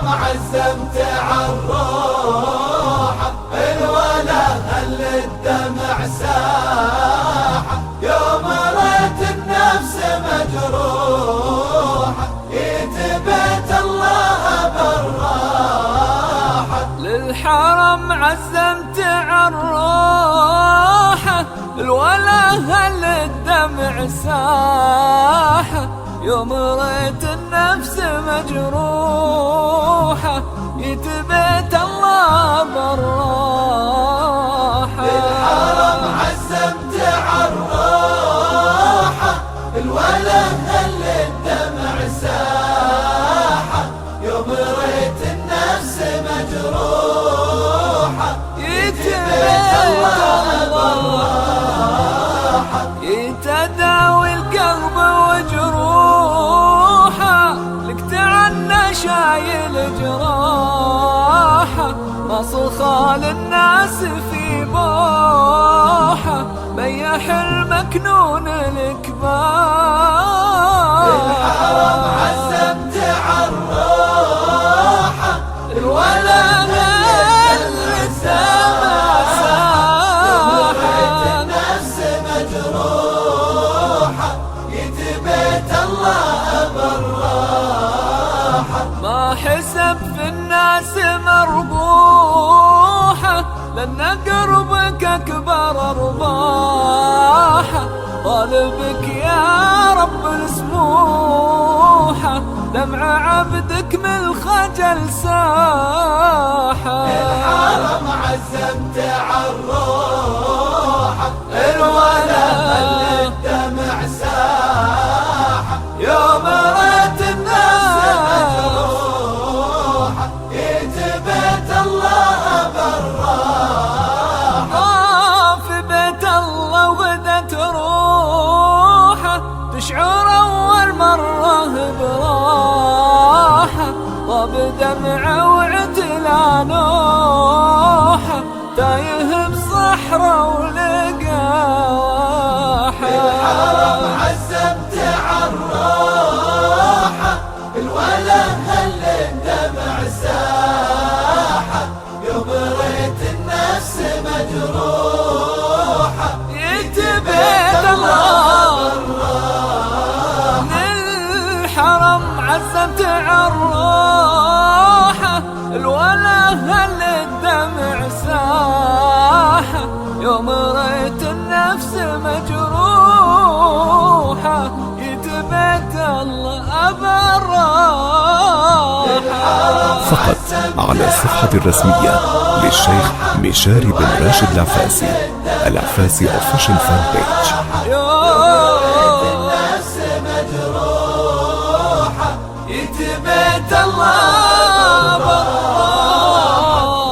الحرم عزمت عالروحة الولا هل الدمع ساحة يوم رأيت النفس مجروحة يتبت الله بالراحة. للحرم عزمت عالروحة الولا هل الدمع ساحة يوم رأيت النفس مجروحة يتبت الله بالراحة. للحرم عزمت عالروحة الولا هل الدمع ساحة يوم رأيت النفس مجروحة يتبت الله بالراحة. يتداوي القلب وجروحه لك تعنى شايل جراحه مصخال الناس في بوحه بيح المكنون الكبار. الحرم عزمت عالروحة الولا ما حسب في الناس مربوحة لأن قربك أكبر أرباحة طالبك يا رب السموحة دمع عبدك من الخجل ساحة. الحرم عزمت عالروحة الولا هل الدمع ساحة يوم رأيت الناس مجروحة يتبت الله بالراحة. في بيت الله وغدت روحه تشعر أول مرة براحة طاب دمعه وعتلى نوحه تايه بصحراء ولقاحه. الحرم عزمت عالروحة الولا هل الدمع ساحة يوم رأيت النفس مجروحة يتبت الله بالراحة. للحرم عزمت عالروحة الولا هل الدمع ساحة يوم رأيت النفس مجروحة يتبت الله بالراحة. فقط على الصفحة الرسمية للشيخ مشاري بن راشد العفاسي Official Fan Page. النفس مجروحة يتبت الله